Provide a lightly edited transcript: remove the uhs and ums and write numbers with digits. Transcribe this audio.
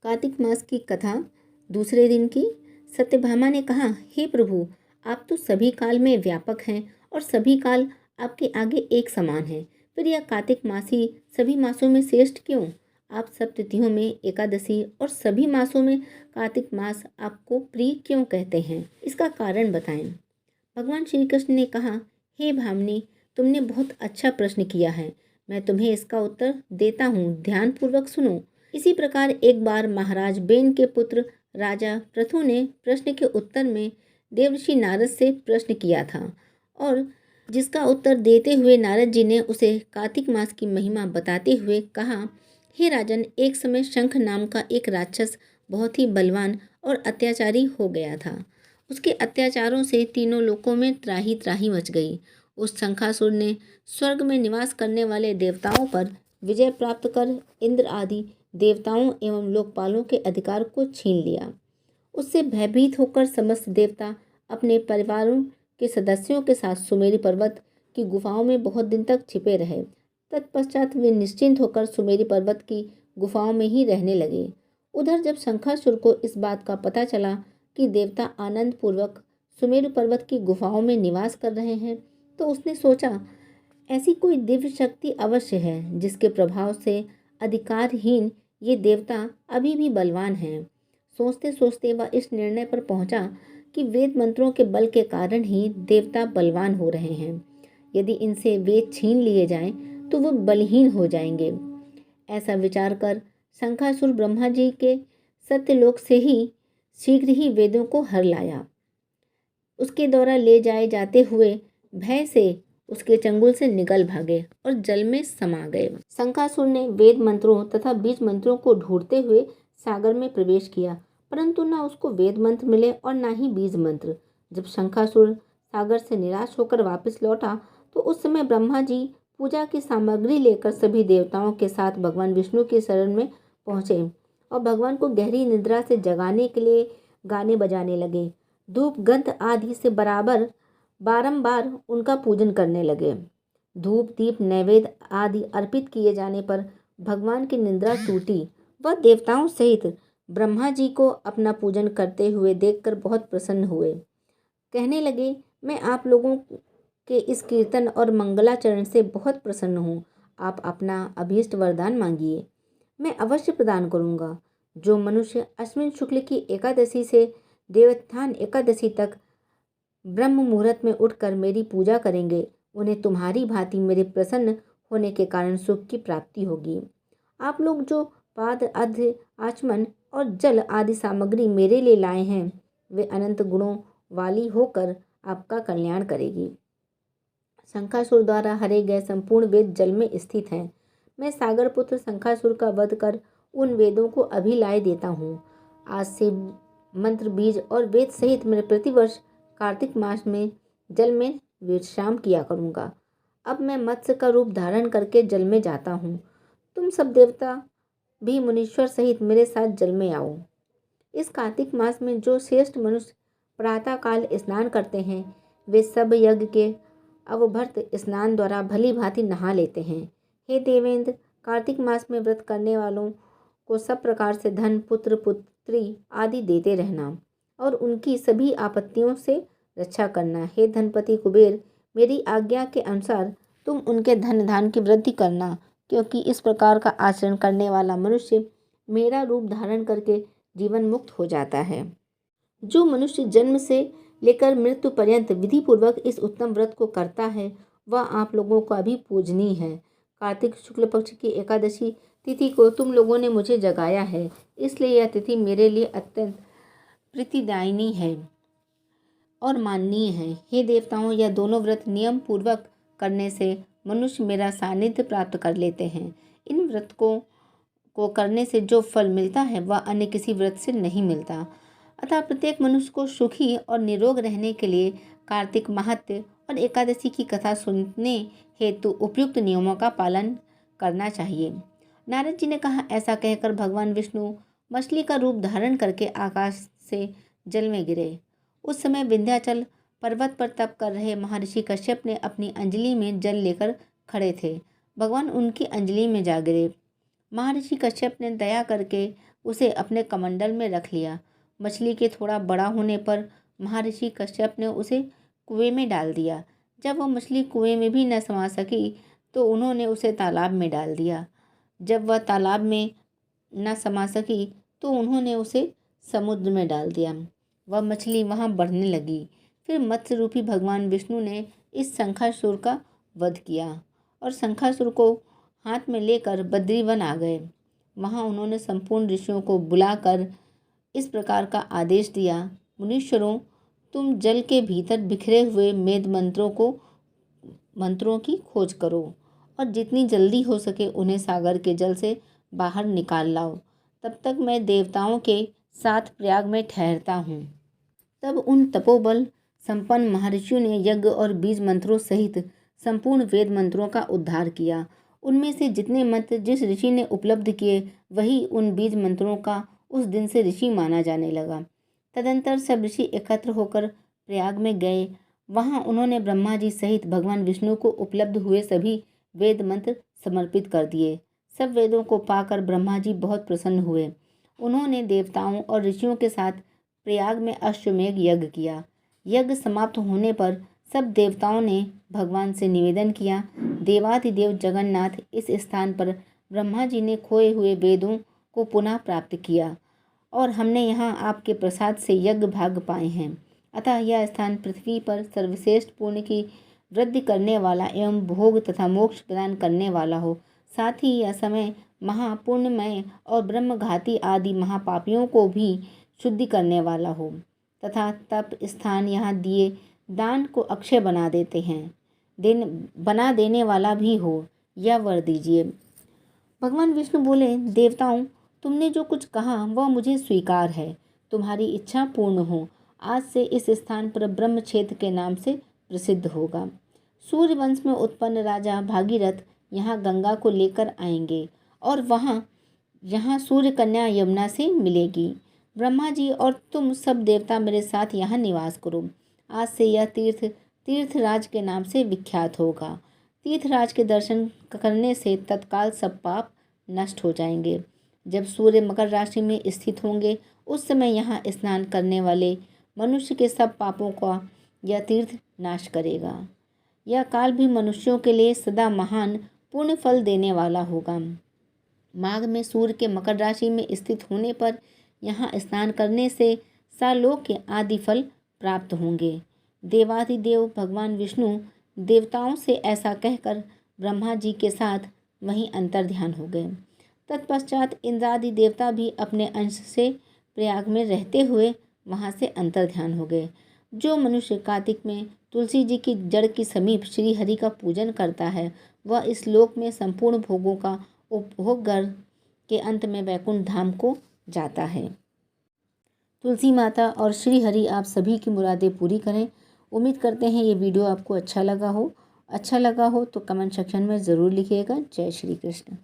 कार्तिक मास की कथा दूसरे दिन की। सत्यभामा ने कहा, हे प्रभु, आप तो सभी काल में व्यापक हैं और सभी काल आपके आगे एक समान है। फिर यह कार्तिक मास ही सभी मासों में श्रेष्ठ क्यों? आप सब तिथियों में एकादशी और सभी मासों में कार्तिक मास आपको प्रिय क्यों कहते हैं? इसका कारण बताएं। भगवान श्री कृष्ण ने कहा, हे भामिनी, तुमने बहुत अच्छा प्रश्न किया है। मैं तुम्हें इसका उत्तर देता हूँ, ध्यानपूर्वक सुनो। इसी प्रकार एक बार महाराज बेन के पुत्र राजा पृथु ने प्रश्न के उत्तर में देवर्षि नारद से प्रश्न किया था और जिसका उत्तर देते हुए नारद जी ने उसे कार्तिक मास की महिमा बताते हुए कहा, हे राजन, एक समय शंख नाम का एक राक्षस बहुत ही बलवान और अत्याचारी हो गया था। उसके अत्याचारों से तीनों लोकों में त्राही त्राही मच गई। उस शंखासुर ने स्वर्ग में निवास करने वाले देवताओं पर विजय प्राप्त कर इंद्र आदि देवताओं एवं लोकपालों के अधिकार को छीन लिया। उससे भयभीत होकर समस्त देवता अपने परिवारों के सदस्यों के साथ सुमेरु पर्वत की गुफाओं में बहुत दिन तक छिपे रहे। तत्पश्चात वे निश्चिंत होकर सुमेरु पर्वत की गुफाओं में ही रहने लगे। उधर जब शंखासुर को इस बात का पता चला कि देवता आनंद पूर्वक सुमेरु पर्वत की गुफाओं में निवास कर रहे हैं, तो उसने सोचा, ऐसी कोई दिव्य शक्ति अवश्य है जिसके प्रभाव से अधिकारहीन ये देवता अभी भी बलवान हैं। सोचते सोचते वह इस निर्णय पर पहुंचा कि वेद मंत्रों के बल के कारण ही देवता बलवान हो रहे हैं। यदि इनसे वेद छीन लिए जाएं तो वो बलहीन हो जाएंगे। ऐसा विचार कर शंखासुर ब्रह्मा जी के सत्यलोक से ही शीघ्र ही वेदों को हर लाया। उसके द्वारा ले जाए जाते हुए भय से उसके चंगुल से निकल भागे और जल में समा गए। शंखासुर ने वेद मंत्रों तथा बीज मंत्रों को ढूंढते हुए सागर में प्रवेश किया, परंतु न उसको वेद मंत्र मिले और न ही बीज मंत्र। जब शंखासुर सागर से निराश होकर वापस लौटा तो उस समय ब्रह्मा जी पूजा की सामग्री लेकर सभी देवताओं के साथ भगवान विष्णु की शरण में पहुंचे और भगवान को गहरी निद्रा से जगाने के लिए गाने बजाने लगे। धूप गंध आदि से बारंबार उनका पूजन करने लगे। धूप दीप नैवेद्य आदि अर्पित किए जाने पर भगवान की निद्रा टूटी। वह देवताओं सहित ब्रह्मा जी को अपना पूजन करते हुए देखकर बहुत प्रसन्न हुए। कहने लगे, मैं आप लोगों के इस कीर्तन और मंगलाचरण से बहुत प्रसन्न हूँ। आप अपना अभीष्ट वरदान मांगिए, मैं अवश्य प्रदान करूँगा। जो मनुष्य अश्विन शुक्ल की एकादशी से देवोत्थान एकादशी तक ब्रह्म मुहूर्त में उठकर मेरी पूजा करेंगे, उन्हें तुम्हारी भांति मेरे प्रसन्न होने के कारण सुख की प्राप्ति होगी। आप लोग जो पाद अर्घ्य आचमन और जल आदि सामग्री मेरे लिए लाए हैं, वे अनंत गुणों वाली होकर आपका कल्याण करेगी। शंखासुर द्वारा हरे गए संपूर्ण वेद जल में स्थित हैं। मैं सागर पुत्र शंखासुर का वध कर उन वेदों को अभी लाए देता हूँ। आज से मंत्र बीज और वेद सहित मैं प्रतिवर्ष कार्तिक मास में जल में विश्राम किया करूँगा। अब मैं मत्स्य का रूप धारण करके जल में जाता हूँ। तुम सब देवता भी मुनीश्वर सहित मेरे साथ जल में आओ। इस कार्तिक मास में जो श्रेष्ठ मनुष्य प्रातः काल स्नान करते हैं, वे सब यज्ञ के अवभर्त स्नान द्वारा भली भांति नहा लेते हैं। हे देवेंद्र, कार्तिक मास में व्रत करने वालों को सब प्रकार से धन, पुत्र पुत्री आदि देते रहना और उनकी सभी आपत्तियों से रक्षा करना। हे धनपति कुबेर, मेरी आज्ञा के अनुसार तुम उनके धन धान की वृद्धि करना, क्योंकि इस प्रकार का आचरण करने वाला मनुष्य मेरा रूप धारण करके जीवन मुक्त हो जाता है। जो मनुष्य जन्म से लेकर मृत्यु पर्यंत विधि पूर्वक इस उत्तम व्रत को करता है, वह आप लोगों का भी पूजनीय है। कार्तिक शुक्ल पक्ष की एकादशी तिथि को तुम लोगों ने मुझे जगाया है, इसलिए यह तिथि मेरे लिए अत्यंत प्रीतिदायिनी है और माननीय है। हे देवताओं, यह दोनों व्रत नियम पूर्वक करने से मनुष्य मेरा सानिध्य प्राप्त कर लेते हैं। इन व्रत को करने से जो फल मिलता है वह अन्य किसी व्रत से नहीं मिलता। अतः प्रत्येक मनुष्य को सुखी और निरोग रहने के लिए कार्तिक महात्म्य और एकादशी की कथा सुनने हेतु उपयुक्त नियमों का पालन करना चाहिए। नारद जी ने कहा। ऐसा कहकर भगवान विष्णु मछली का रूप धारण करके आकाश से जल में गिरे। उस समय विंध्याचल पर्वत पर तप कर रहे महर्षि कश्यप ने अपनी अंजलि में जल लेकर खड़े थे। भगवान उनकी अंजलि में जा गिरे। महर्षि कश्यप ने दया करके उसे अपने कमंडल में रख लिया। मछली के थोड़ा बड़ा होने पर महर्षि कश्यप ने उसे कुएं में डाल दिया। जब वह मछली कुएं में भी न समा सकी तो उन्होंने उसे तालाब में डाल दिया। जब वह तालाब में न समा सकी तो उन्होंने उसे समुद्र में डाल दिया। वह मछली वहाँ बढ़ने लगी। फिर मत्स्य रूपी भगवान विष्णु ने इस शंखासुर का वध किया और शंखासुर को हाथ में लेकर बद्रीवन आ गए। वहाँ उन्होंने संपूर्ण ऋषियों को बुलाकर इस प्रकार का आदेश दिया, मुनीश्वरों, तुम जल के भीतर बिखरे हुए वेद मंत्रों की खोज करो और जितनी जल्दी हो सके उन्हें सागर के जल से बाहर निकाल लाओ। तब तक मैं देवताओं के साथ प्रयाग में ठहरता हूँ। तब उन तपोबल संपन्न महर्षियों ने यज्ञ और बीज मंत्रों सहित संपूर्ण वेद मंत्रों का उद्धार किया। उनमें से जितने मंत्र जिस ऋषि ने उपलब्ध किए वही उन बीज मंत्रों का उस दिन से ऋषि माना जाने लगा। तदंतर सब ऋषि एकत्र होकर प्रयाग में गए। वहां उन्होंने ब्रह्मा जी सहित भगवान विष्णु को उपलब्ध हुए सभी वेद मंत्र समर्पित कर दिए। सब वेदों को पाकर ब्रह्मा जी बहुत प्रसन्न हुए। उन्होंने देवताओं और ऋषियों के साथ प्रयाग में अश्वमेध यज्ञ किया। यज्ञ समाप्त होने पर सब देवताओं ने भगवान से निवेदन किया, देवाधिदेव जगन्नाथ, इस स्थान पर ब्रह्मा जी ने खोए हुए वेदों को पुनः प्राप्त किया और हमने यहाँ आपके प्रसाद से यज्ञ भाग पाए हैं। अतः यह स्थान पृथ्वी पर सर्वश्रेष्ठ पुण्य की वृद्धि करने वाला एवं भोग तथा मोक्ष प्रदान करने वाला हो। साथ ही यह समय महापुण्यमय और ब्रह्मघाती आदि महापापियों को भी शुद्धि करने वाला हो तथा तप स्थान यहाँ दिए दान को अक्षय बना देने वाला भी हो, यह वर दीजिए। भगवान विष्णु बोले, देवताओं, तुमने जो कुछ कहा वह मुझे स्वीकार है। तुम्हारी इच्छा पूर्ण हो। आज से इस स्थान पर ब्रह्म क्षेत्र के नाम से प्रसिद्ध होगा। सूर्य वंश में उत्पन्न राजा भागीरथ यहाँ गंगा को लेकर आएंगे और यहाँ सूर्य कन्या यमुना से मिलेगी। ब्रह्मा जी और तुम सब देवता मेरे साथ यहाँ निवास करो। आज से यह तीर्थराज के नाम से विख्यात होगा। तीर्थराज के दर्शन करने से तत्काल सब पाप नष्ट हो जाएंगे। जब सूर्य मकर राशि में स्थित होंगे उस समय यहाँ स्नान करने वाले मनुष्य के सब पापों का यह तीर्थ नाश करेगा। यह काल भी मनुष्यों के लिए सदा महान पुण्य फल देने वाला होगा। माघ में सूर्य के मकर राशि में स्थित होने पर यहाँ स्नान करने से सालोक के आदि फल प्राप्त होंगे। देवाधिदेव भगवान विष्णु देवताओं से ऐसा कहकर ब्रह्मा जी के साथ वहीं अंतर्ध्यान हो गए। तत्पश्चात इंद्रादि देवता भी अपने अंश से प्रयाग में रहते हुए वहां से अंतर्ध्यान हो गए। जो मनुष्य कार्तिक में तुलसी जी की जड़ के समीप श्री हरि का पूजन करता है वह इस लोक में संपूर्ण भोगों का उपभोग कर के अंत में वैकुंठ धाम को जाता है। तुलसी माता और श्री हरि आप सभी की मुरादें पूरी करें। उम्मीद करते हैं ये वीडियो आपको अच्छा लगा हो तो कमेंट सेक्शन में ज़रूर लिखिएगा। जय श्री कृष्ण।